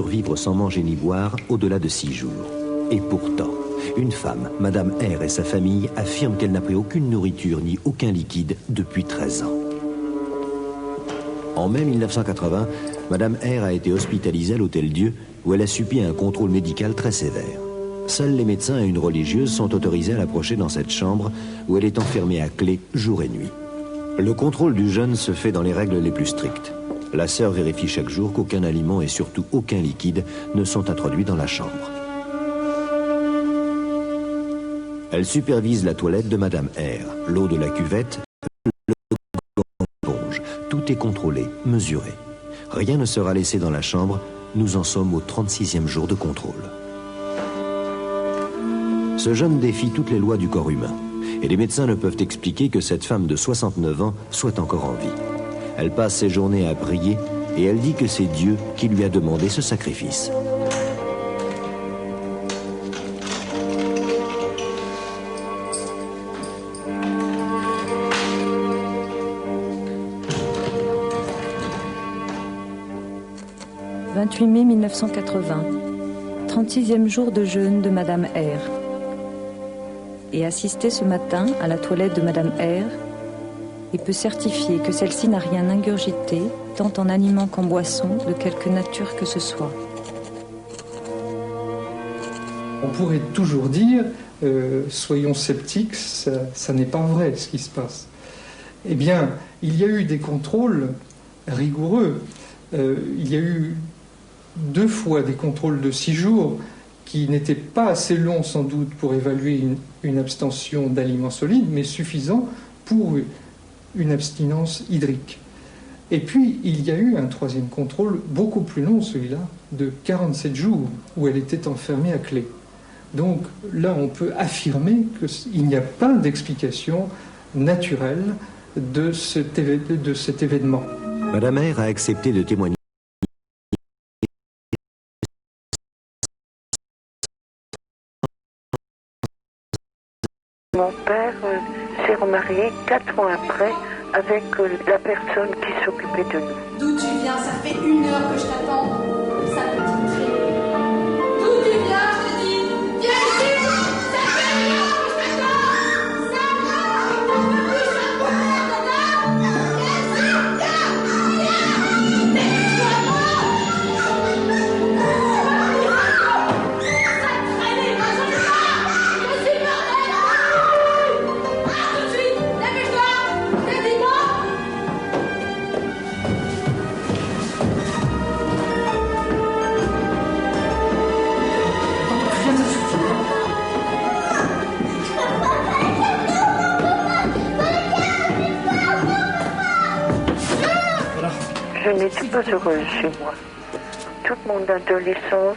survivre sans manger ni boire au-delà de 6 jours. Et pourtant, une femme, Madame R et sa famille, affirment qu'elle n'a pris aucune nourriture ni aucun liquide depuis 13 ans. En mai 1980, Madame R a été hospitalisée à l'Hôtel Dieu, où elle a subi un contrôle médical très sévère. Seuls les médecins et une religieuse sont autorisés à l'approcher dans cette chambre, où elle est enfermée à clé jour et nuit. Le contrôle du jeûne se fait dans les règles les plus strictes. La sœur vérifie chaque jour qu'aucun aliment et surtout aucun liquide ne sont introduits dans la chambre. Elle supervise la toilette de Madame R, l'eau de la cuvette, tout est contrôlé, mesuré. Rien ne sera laissé dans la chambre. Nous en sommes au 36e jour de contrôle. Ce jeûne défie toutes les lois du corps humain. Et les médecins ne peuvent expliquer que cette femme de 69 ans soit encore en vie. Elle passe ses journées à prier et elle dit que c'est Dieu qui lui a demandé ce sacrifice. « 28 mai 1980, 36e jour de jeûne de Madame R. Et assisté ce matin à la toilette de Madame R et peut certifier que celle-ci n'a rien ingurgité, tant en aliments qu'en boissons, de quelque nature que ce soit. » On pourrait toujours dire, soyons sceptiques, ça n'est pas vrai ce qui se passe. Eh bien, il y a eu des contrôles rigoureux. Il y a eu 2 fois des contrôles de 6 jours qui n'étaient pas assez longs sans doute pour évaluer une abstention d'aliments solides, mais suffisants pour une abstinence hydrique. Et puis, il y a eu un 3e contrôle, beaucoup plus long celui-là, de 47 jours, où elle était enfermée à clé. Donc là, on peut affirmer qu'il n'y a pas d'explication naturelle de cet événement. Madame R a accepté de témoigner. Mon père s'est remarié 4 ans après avec la personne qui s'occupait de nous. D'où tu viens? Ça fait 1 heure que je t'attends. Ça petite crée. D'où tu viens, je te dis? Viens ici! Ça fait 1 heure que je t'attends! Ça va! T'as pas vu ça quoi, Tata? Viens ici! Viens! Dépêche-toi, moi! Ça traîne, va sur le pas! Je suis bordel! Pars tout de suite! Dépêche-toi! T'es dis-moi! Je n'étais pas heureuse chez moi. Toute mon adolescence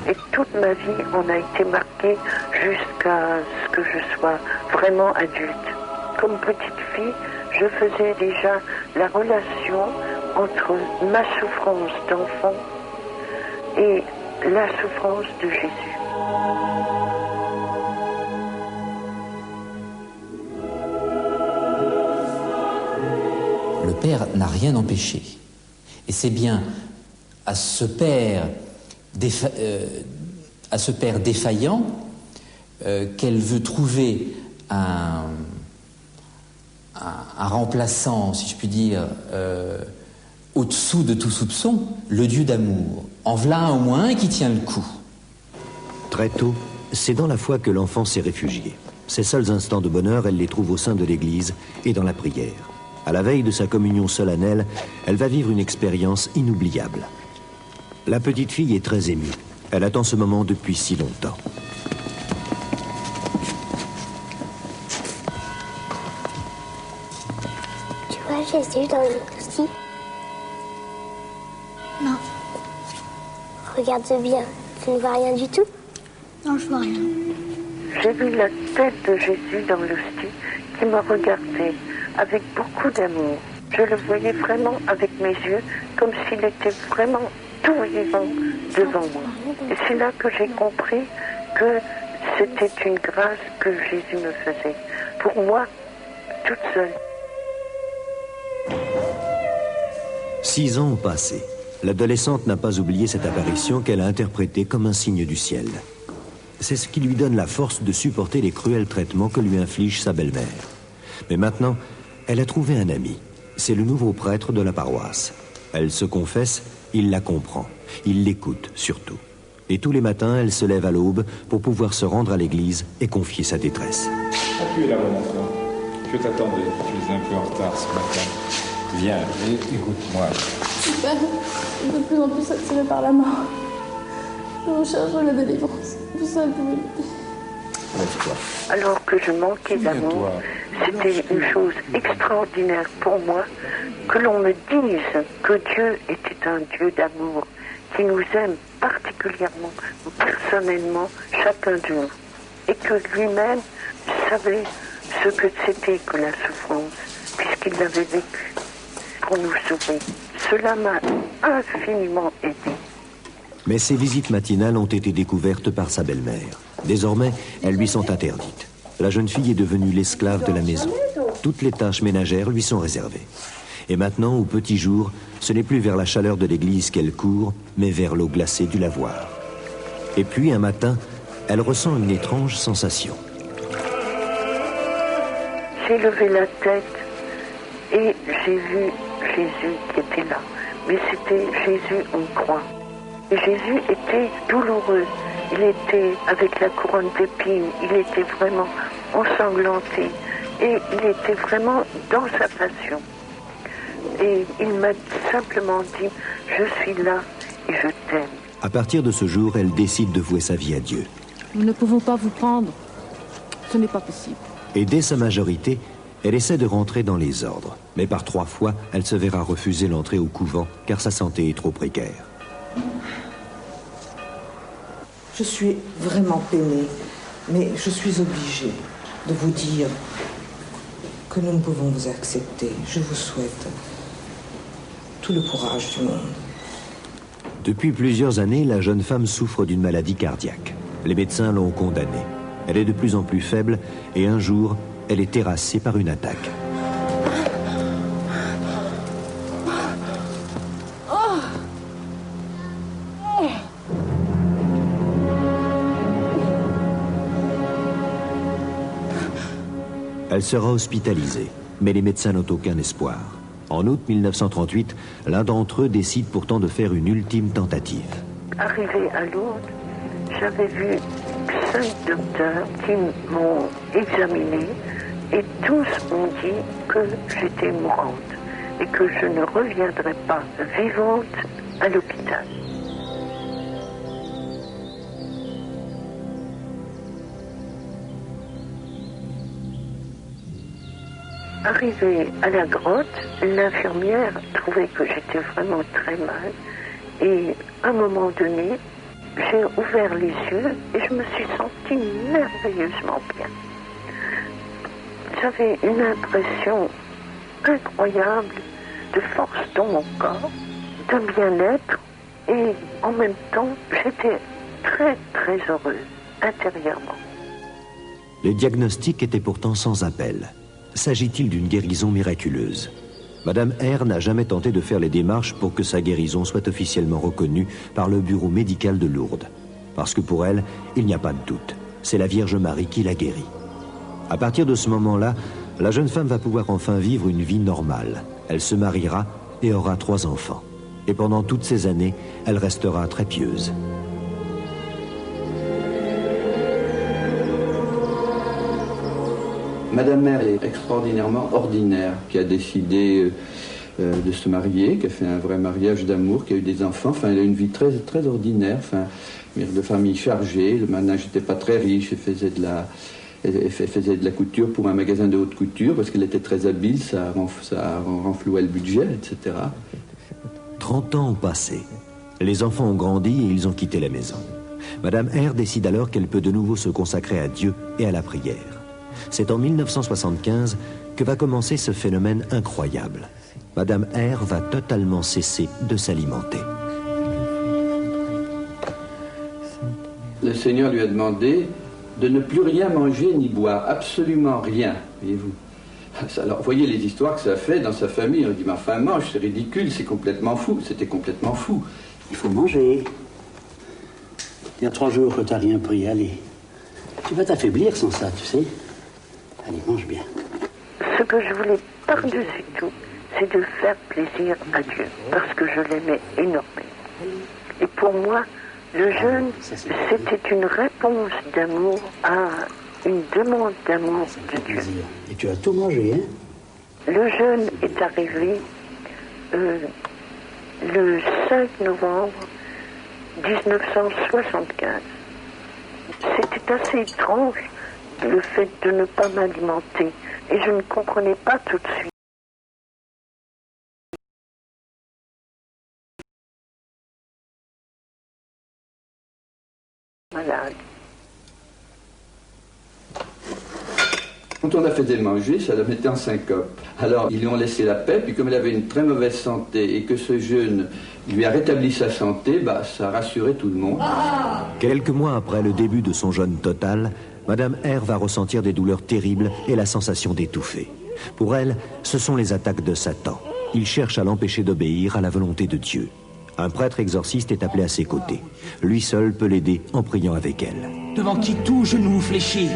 et toute ma vie en a été marquée jusqu'à ce que je sois vraiment adulte. Comme petite fille, je faisais déjà la relation entre ma souffrance d'enfant et la souffrance de Jésus. Le Père n'a rien empêché. Et c'est bien à ce Père défaillant qu'elle veut trouver un remplaçant, si je puis dire, au-dessous de tout soupçon, le Dieu d'amour. En voilà un au moins un qui tient le coup. Très tôt, c'est dans la foi que l'enfant s'est réfugié. Ses seuls instants de bonheur, elle les trouve au sein de l'Église et dans la prière. À la veille de sa communion solennelle, elle va vivre une expérience inoubliable. La petite fille est très émue. Elle attend ce moment depuis si longtemps. Tu vois Jésus dans l'hostie? Non. Regarde bien. Tu ne vois rien du tout? Non, je vois rien. J'ai vu la tête de Jésus dans l'hostie qui m'a regardé avec beaucoup d'amour. Je le voyais vraiment avec mes yeux, comme s'il était vraiment tout vivant devant moi. Et c'est là que j'ai compris que c'était une grâce que Jésus me faisait. Pour moi, toute seule. 6 ans ont passé. L'adolescente n'a pas oublié cette apparition qu'elle a interprétée comme un signe du ciel. C'est ce qui lui donne la force de supporter les cruels traitements que lui inflige sa belle-mère. Mais maintenant, elle a trouvé un ami. C'est le nouveau prêtre de la paroisse. Elle se confesse, il la comprend. Il l'écoute, surtout. Et tous les matins, elle se lève à l'aube pour pouvoir se rendre à l'église et confier sa détresse. Tu es là, mon enfant. Je t'attendais. Tu es un peu en retard ce matin. Viens, écoute-moi. Super. De plus en plus attiré par la mort. Je recherche la délivrance. Tout ça pouvait m'aider. Lève-toi. Alors que je manquais d'amour, c'était une chose extraordinaire pour moi que l'on me dise que Dieu était un Dieu d'amour, qui nous aime particulièrement, personnellement, chacun de nous, et que lui-même savait ce que c'était que la souffrance, puisqu'il l'avait vécu pour nous sauver. Cela m'a infiniment aidé. Mais ces visites matinales ont été découvertes par sa belle-mère. Désormais, elles lui sont interdites. La jeune fille est devenue l'esclave de la maison. Toutes les tâches ménagères lui sont réservées. Et maintenant, au petit jour, ce n'est plus vers la chaleur de l'église qu'elle court, mais vers l'eau glacée du lavoir. Et puis, un matin, elle ressent une étrange sensation. J'ai levé la tête et j'ai vu Jésus qui était là. Mais c'était Jésus en croix. Et Jésus était douloureux. Il était avec la couronne d'épines. Il était vraiment ensanglanté. Et il était vraiment dans sa passion. Et il m'a simplement dit, je suis là et je t'aime. À partir de ce jour, elle décide de vouer sa vie à Dieu. Nous ne pouvons pas vous prendre. Ce n'est pas possible. Et dès sa majorité, elle essaie de rentrer dans les ordres. Mais par 3 fois, elle se verra refuser l'entrée au couvent car sa santé est trop précaire. Je suis vraiment peinée, mais je suis obligée de vous dire que nous ne pouvons vous accepter. Je vous souhaite tout le courage du monde. Depuis plusieurs années, la jeune femme souffre d'une maladie cardiaque. Les médecins l'ont condamnée. Elle est de plus en plus faible et un jour, elle est terrassée par une attaque. Elle sera hospitalisée, mais les médecins n'ont aucun espoir. En août 1938, l'un d'entre eux décide pourtant de faire une ultime tentative. Arrivé à Lourdes, j'avais vu 5 docteurs qui m'ont examiné et tous ont dit que j'étais mourante et que je ne reviendrais pas vivante à l'hôpital. Arrivée à la grotte, l'infirmière trouvait que j'étais vraiment très mal et à un moment donné, j'ai ouvert les yeux et je me suis sentie merveilleusement bien. J'avais une impression incroyable de force dans mon corps, de bien-être et en même temps, j'étais très très heureuse intérieurement. Les diagnostics étaient pourtant sans appel. S'agit-il d'une guérison miraculeuse? Madame R n'a jamais tenté de faire les démarches pour que sa guérison soit officiellement reconnue par le bureau médical de Lourdes. Parce que pour elle, il n'y a pas de doute. C'est la Vierge Marie qui l'a guérie. À partir de ce moment-là, la jeune femme va pouvoir enfin vivre une vie normale. Elle se mariera et aura 3 enfants. Et pendant toutes ces années, elle restera très pieuse. Madame Mère est extraordinairement ordinaire, qui a décidé de se marier, qui a fait un vrai mariage d'amour, qui a eu des enfants. Enfin, elle a une vie très, très ordinaire, enfin, de famille chargée. Le ménage n'était pas très riche, elle faisait de la couture pour un magasin de haute couture, parce qu'elle était très habile, ça renflouait le budget, etc. 30 ans ont passé. Les enfants ont grandi et ils ont quitté la maison. Madame R décide alors qu'elle peut de nouveau se consacrer à Dieu et à la prière. C'est en 1975 que va commencer ce phénomène incroyable. Madame R va totalement cesser de s'alimenter. Le Seigneur lui a demandé de ne plus rien manger ni boire, absolument rien, voyez-vous. Alors, vous voyez les histoires que ça fait dans sa famille. On dit, mais enfin, mange, c'est ridicule, c'est complètement fou. C'était complètement fou. Il faut manger. Il y a 3 jours que tu n'as rien pris, allez. Tu vas t'affaiblir sans ça, tu sais. Allez, mange bien. Ce que je voulais par-dessus tout, c'est de faire plaisir à Dieu, parce que je l'aimais énormément. Et pour moi, le jeûne, c'était une réponse d'amour à une demande d'amour de Dieu. Et tu as tout mangé, hein? Le jeûne est arrivé le 5 novembre 1975. C'était assez étrange, le fait de ne pas m'alimenter, et je ne comprenais pas tout de suite. Malade. Quand on la faisait manger, ça la mettait en syncope. Alors, ils lui ont laissé la paix, puis comme elle avait une très mauvaise santé et que ce jeûne lui a rétabli sa santé, bah, ça rassurait tout le monde. Quelques mois après le début de son jeûne total, Madame R va ressentir des douleurs terribles et la sensation d'étouffer. Pour elle, ce sont les attaques de Satan. Il cherche à l'empêcher d'obéir à la volonté de Dieu. Un prêtre exorciste est appelé à ses côtés. Lui seul peut l'aider en priant avec elle. Devant qui tout genou fléchit.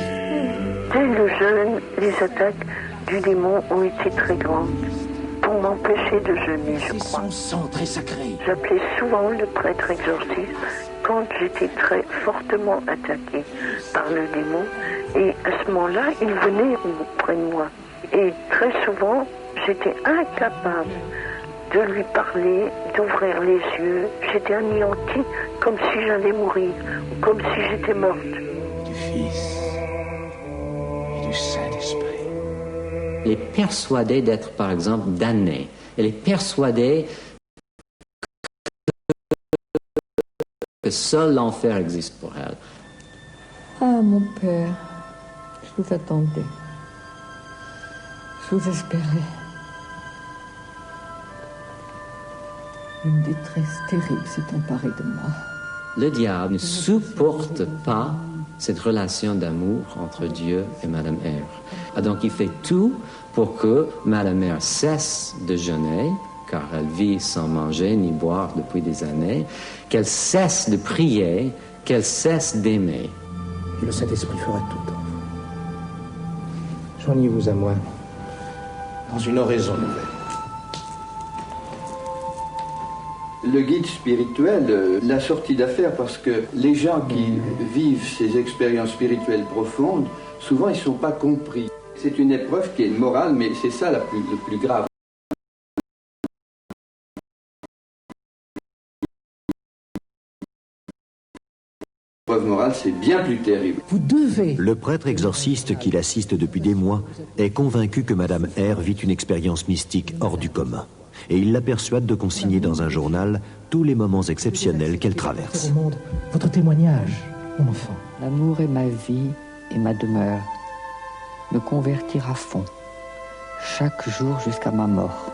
Dès le jeûne, les attaques du démon ont été très grandes pour m'empêcher de jeûner, je crois. Son sang très sacré. J'appelais souvent le prêtre exorciste quand j'étais très fortement attaquée par le démon. Et à ce moment-là, il venait auprès de moi. Et très souvent, j'étais incapable de lui parler, d'ouvrir les yeux. J'étais anéantie comme si j'allais mourir, ou comme si j'étais morte. Du Fils et du Saint-Esprit. Elle est persuadée d'être, par exemple, damnée. Elle est persuadée que seul l'enfer existe pour elle. Ah, mon père, je vous attendais. Je vous espérais. Une détresse terrible s'est emparée de moi. Le diable ne supporte pas cette relation d'amour entre Dieu et Madame R. Donc il fait tout pour que Madame R cesse de jeûner, car elle vit sans manger ni boire depuis des années, qu'elle cesse de prier, qu'elle cesse d'aimer. Le Saint-Esprit fera tout en vous. Joignez-vous à moi dans une oraison nouvelle. Le guide spirituel, la sortie d'affaires, parce que les gens qui vivent ces expériences spirituelles profondes, souvent ils ne sont pas compris. C'est une épreuve qui est morale, mais c'est ça le plus grave. L'épreuve morale, c'est bien plus terrible. Vous devez. Le prêtre exorciste qui l'assiste depuis des mois est convaincu que Madame R vit une expérience mystique hors du commun. Et il la persuade de consigner dans un journal tous les moments exceptionnels qu'elle traverse. Au monde, votre témoignage, mon enfant. L'amour est ma vie et ma demeure. Me convertir à fond, chaque jour jusqu'à ma mort.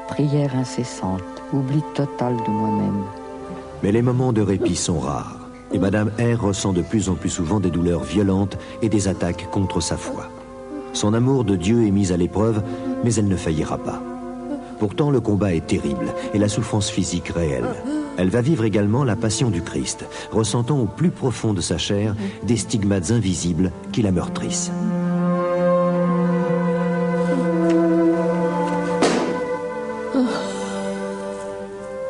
Prière incessante, oubli total de moi-même. Mais les moments de répit sont rares. Et Madame R ressent de plus en plus souvent des douleurs violentes et des attaques contre sa foi. Son amour de Dieu est mis à l'épreuve, mais elle ne faillira pas. Pourtant, le combat est terrible et la souffrance physique réelle. Elle va vivre également la passion du Christ, ressentant au plus profond de sa chair des stigmates invisibles qui la meurtrissent.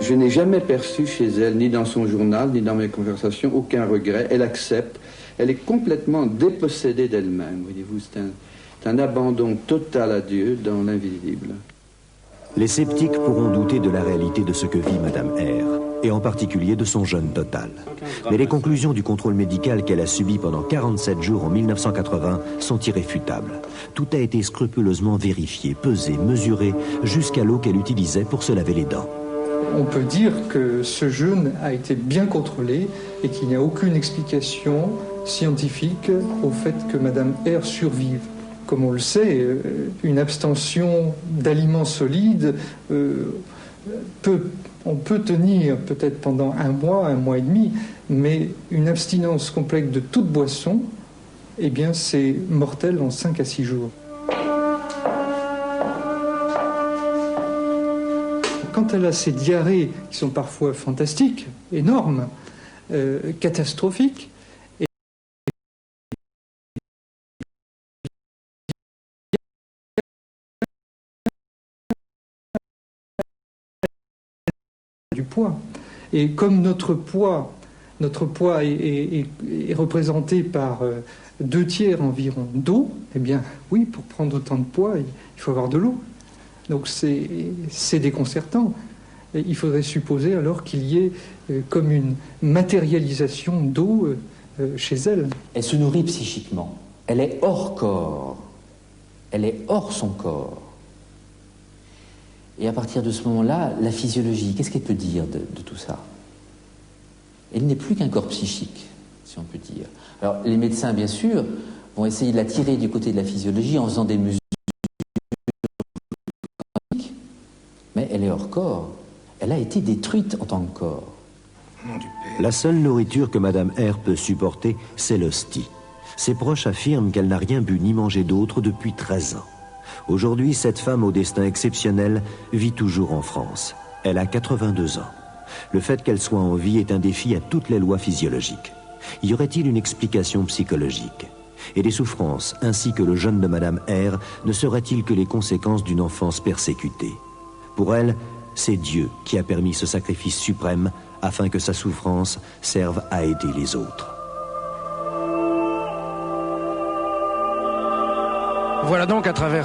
Je n'ai jamais perçu chez elle, ni dans son journal, ni dans mes conversations, aucun regret. Elle accepte. Elle est complètement dépossédée d'elle-même. Voyez-vous, c'est un abandon total à Dieu dans l'invisible. Les sceptiques pourront douter de la réalité de ce que vit Madame R, et en particulier de son jeûne total. Mais les conclusions du contrôle médical qu'elle a subi pendant 47 jours en 1980 sont irréfutables. Tout a été scrupuleusement vérifié, pesé, mesuré, jusqu'à l'eau qu'elle utilisait pour se laver les dents. On peut dire que ce jeûne a été bien contrôlé et qu'il n'y a aucune explication scientifique au fait que Madame R survive. Comme on le sait, une abstention d'aliments solides, on peut tenir peut-être pendant un mois et demi, mais une abstinence complète de toute boisson, eh bien c'est mortel en 5 à 6 jours. quand elle a ces diarrhées qui sont parfois fantastiques, énormes, catastrophiques, du poids. Et comme notre poids est représenté par 2/3 environ d'eau, eh bien, oui, pour prendre autant de poids, il faut avoir de l'eau. Donc c'est déconcertant. Et il faudrait supposer alors qu'il y ait comme une matérialisation d'eau chez elle. Elle se nourrit psychiquement. Elle est hors corps. Elle est hors son corps. Et à partir de ce moment-là, la physiologie, qu'est-ce qu'elle peut dire de tout ça? Elle n'est plus qu'un corps psychique, si on peut dire. Alors, les médecins, bien sûr, vont essayer de la tirer du côté de la physiologie en faisant des mesures, mais elle est hors corps. Elle a été détruite en tant que corps. La seule nourriture que Madame R peut supporter, c'est l'hostie. Ses proches affirment qu'elle n'a rien bu ni mangé d'autre depuis 13 ans. Aujourd'hui, cette femme au destin exceptionnel vit toujours en France. Elle a 82 ans. Le fait qu'elle soit en vie est un défi à toutes les lois physiologiques. Y aurait-il une explication psychologique? Et les souffrances, ainsi que le jeûne de Madame R, ne seraient-ils que les conséquences d'une enfance persécutée? Pour elle, c'est Dieu qui a permis ce sacrifice suprême afin que sa souffrance serve à aider les autres. Voilà donc à travers